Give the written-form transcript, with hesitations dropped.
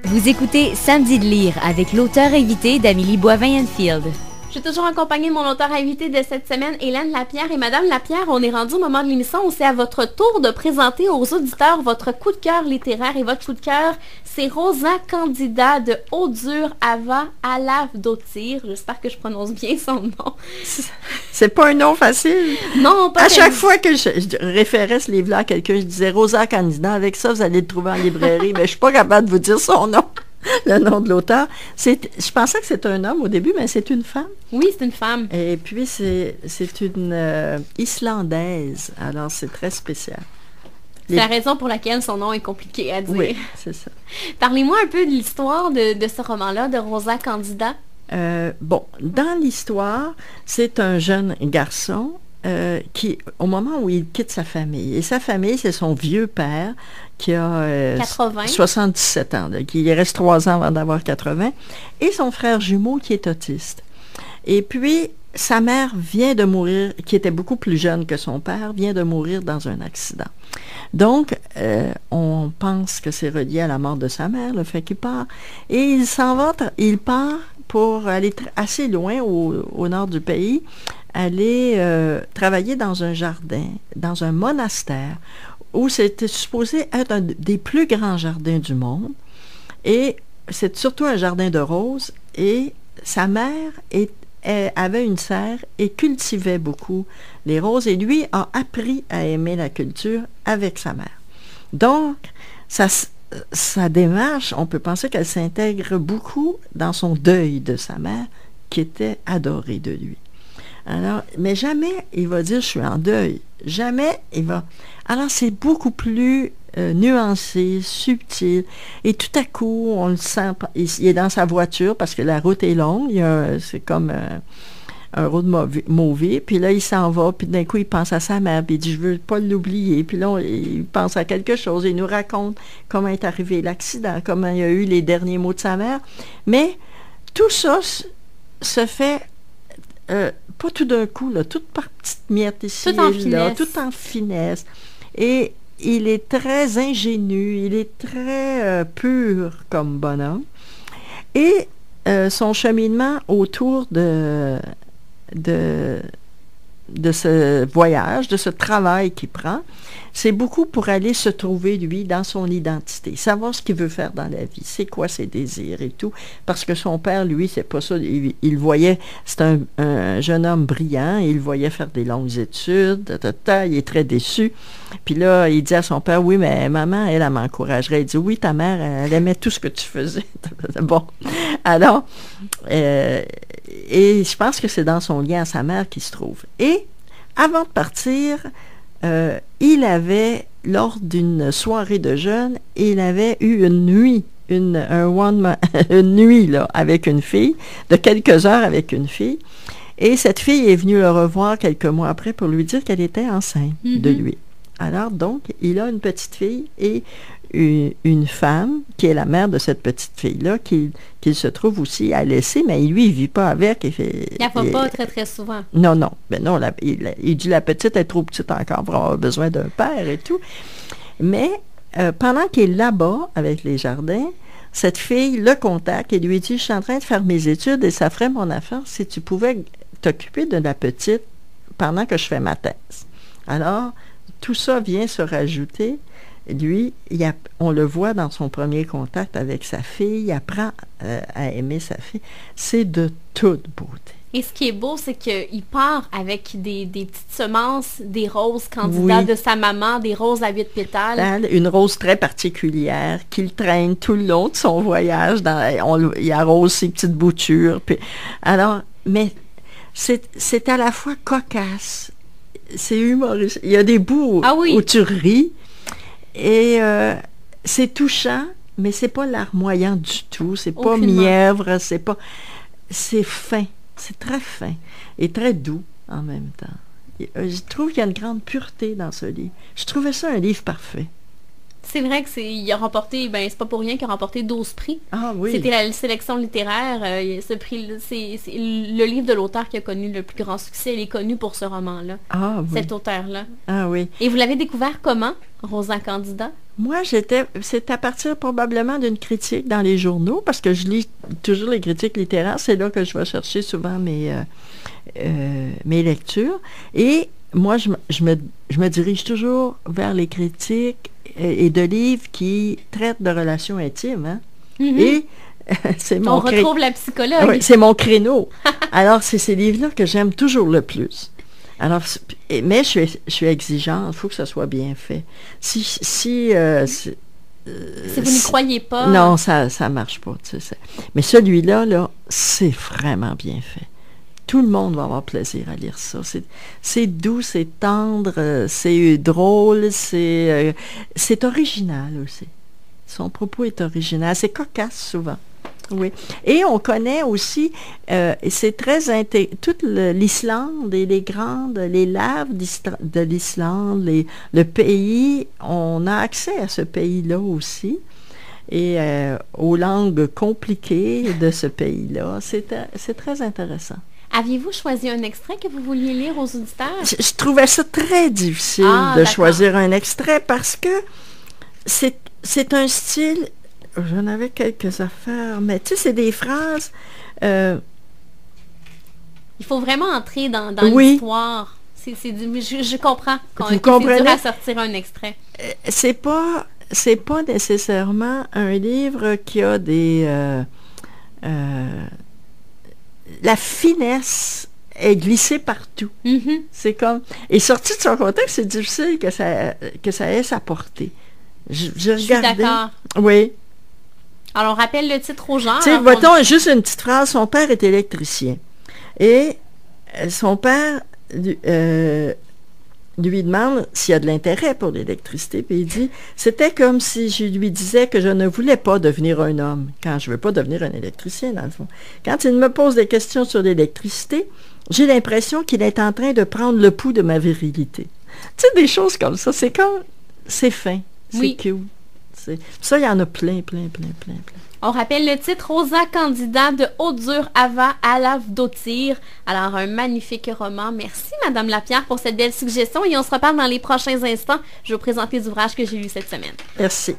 Vous écoutez Samedi de lire avec l'auteur invité d'Amélie Boivin-Enfield. Je suis toujours accompagnée de mon auteur invité de cette semaine, Hélène Lapierre. Et Madame Lapierre, on est rendu au moment de l'émission où c'est à votre tour de présenter aux auditeurs votre coup de cœur littéraire. Et votre coup de cœur, c'est Rosa Candida de Audur Ava Alavdottir. J'espère que je prononce bien son nom. C'est pas un nom facile. Non, pas à chaque fois que je référais ce livre-là à quelqu'un, je disais Rosa Candida. Avec ça, vous allez le trouver en librairie. Mais je suis pas capable de vous dire son nom. Le nom de l'auteur. Je pensais que c'était un homme au début, mais c'est une femme. Oui, c'est une femme. Et puis, c'est une Islandaise. Alors, c'est très spécial. C'est la raison pour laquelle son nom est compliqué à dire. Oui, c'est ça. Parlez-moi un peu de l'histoire de ce roman-là, de Rosa Candida. Bon, dans l'histoire, c'est un jeune garçon qui, au moment où il quitte sa famille, et sa famille, c'est son vieux père qui a 77 ans, qui reste 3 ans avant d'avoir 80, et son frère jumeau qui est autiste. Et puis, sa mère vient de mourir, qui était beaucoup plus jeune que son père, vient de mourir dans un accident. Donc, on pense que c'est relié à la mort de sa mère, le fait qu'il part. Et il s'en va, il part pour aller assez loin au nord du pays, aller travailler dans un jardin, dans un monastère, où c'était supposé être un des plus grands jardins du monde. Et c'est surtout un jardin de roses. Et sa mère avait une serre et cultivait beaucoup les roses. Et lui a appris à aimer la culture avec sa mère. Donc, sa démarche, on peut penser qu'elle s'intègre beaucoup dans son deuil de sa mère, qui était adorée de lui. Alors, mais jamais il va dire « je suis en deuil ». Jamais il va... Alors, c'est beaucoup plus nuancé, subtil. Et tout à coup, on le sent, il est dans sa voiture parce que la route est longue. C'est comme un road movie. Puis là, il s'en va. Puis d'un coup, il pense à sa mère. Puis il dit « je veux pas l'oublier ». Puis là, il pense à quelque chose. Il nous raconte comment est arrivé l'accident, comment il y a eu les derniers mots de sa mère. Mais tout ça se fait... pas tout d'un coup, là, tout par petites miettes ici et là, tout en finesse. Et il est très ingénu, il est très pur comme bonhomme. Et son cheminement autour de ce voyage, de ce travail qu'il prend, c'est beaucoup pour aller se trouver, lui, dans son identité, savoir ce qu'il veut faire dans la vie, c'est quoi ses désirs et tout, parce que son père, lui, c'est pas ça, il voyait, c'est un jeune homme brillant, il voyait faire des longues études, il est très déçu, puis là, il dit à son père, oui, mais maman, elle m'encouragerait, il dit, oui, ta mère, elle aimait tout ce que tu faisais, bon, alors, et je pense que c'est dans son lien à sa mère qu'il se trouve, et avant de partir, il avait, lors d'une soirée de jeunes, il avait eu une nuit, une nuit là, avec une fille, de quelques heures avec une fille. Et cette fille est venue le revoir quelques mois après pour lui dire qu'elle était enceinte de lui. Alors, donc, il a une petite fille et une femme qui est la mère de cette petite fille-là, qu'il se trouve aussi à laisser, mais lui, il ne vit pas avec. Il la voit pas très, très souvent. Non. Ben non, il dit la petite est trop petite encore pour avoir besoin d'un père et tout. Mais pendant qu'il est là-bas avec les jardins, cette fille le contacte et lui dit « Je suis en train de faire mes études et ça ferait mon affaire si tu pouvais t'occuper de la petite pendant que je fais ma thèse. » Alors, tout ça vient se rajouter. Lui, on le voit dans son premier contact avec sa fille, il apprend à aimer sa fille. C'est de toute beauté. Et ce qui est beau, c'est qu'il part avec des petites semences, des roses candidates de sa maman, des roses à 8 pétales. Une rose très particulière qu'il traîne tout le long de son voyage. Il arrose ses petites boutures. Puis, alors, mais c'est à la fois cocasse, c'est humoristique. Il y a des bouts où tu ris. Et c'est touchant, mais c'est pas larmoyant du tout. C'est pas mièvre, c'est fin. C'est très fin et très doux en même temps. Je trouve qu'il y a une grande pureté dans ce livre. Je trouvais ça un livre parfait. C'est vrai il a remporté, c'est pas pour rien qu'il a remporté 12 prix. Ah oui. C'était la sélection littéraire. Ce prix, c'est le livre de l'auteur qui a connu le plus grand succès. Il est connu pour ce roman-là. Ah oui. Cet auteur-là. Ah oui. Et vous l'avez découvert comment, Rosa Candida? Moi, c'est à partir probablement d'une critique dans les journaux, parce que je lis toujours les critiques littéraires. C'est là que je vais chercher souvent mes lectures. Et moi, je me dirige toujours vers les critiques et de livres qui traitent de relations intimes. Hein? Mm-hmm. Et c'est mon On retrouve la psychologue. Oui, c'est mon créneau. Alors, c'est ces livres-là que j'aime toujours le plus. Alors, mais je suis exigeante, il faut que ça soit bien fait. Si vous n'y croyez pas... Non, ça marche pas. Tu sais, mais celui-là, c'est vraiment bien fait. Tout le monde va avoir plaisir à lire ça. C'est doux, c'est tendre, c'est drôle, c'est original aussi. Son propos est original. C'est cocasse souvent. Oui. Et on connaît aussi, c'est très toute l'Islande et les laves de l'Islande, le pays, on a accès à ce pays-là aussi. Et aux langues compliquées de ce pays-là. C'est très intéressant. Aviez-vous choisi un extrait que vous vouliez lire aux auditeurs? Je trouvais ça très difficile de choisir un extrait parce que c'est un style, j'en avais quelques affaires, mais tu sais, c'est des phrases... Il faut vraiment entrer dans l'histoire. Je comprends c'est dur à sortir un extrait. C'est pas nécessairement un livre qui a des... la finesse est glissée partout. Mm-hmm. C'est comme... Et sorti de son contexte, c'est difficile que ça ait sa portée. Je regardais... suis d'accord. Oui. Alors, on rappelle le titre aux gens. Tu sais, mettons juste une petite phrase. Son père est électricien. Et son père lui demande s'il y a de l'intérêt pour l'électricité. Puis il dit, c'était comme si je lui disais que je ne voulais pas devenir un homme, quand je ne veux pas devenir un électricien, dans le fond. Quand il me pose des questions sur l'électricité, j'ai l'impression qu'il est en train de prendre le pouls de ma virilité. Tu sais, des choses comme ça. C'est fin. C'est cute. Ça, il y en a plein. On rappelle le titre, Rosa Candida de Haute-Dure Ava Alavdottir. Alors, un magnifique roman. Merci, Madame Lapierre, pour cette belle suggestion. Et on se reparle dans les prochains instants. Je vais vous présenter les ouvrages que j'ai lus cette semaine. Merci.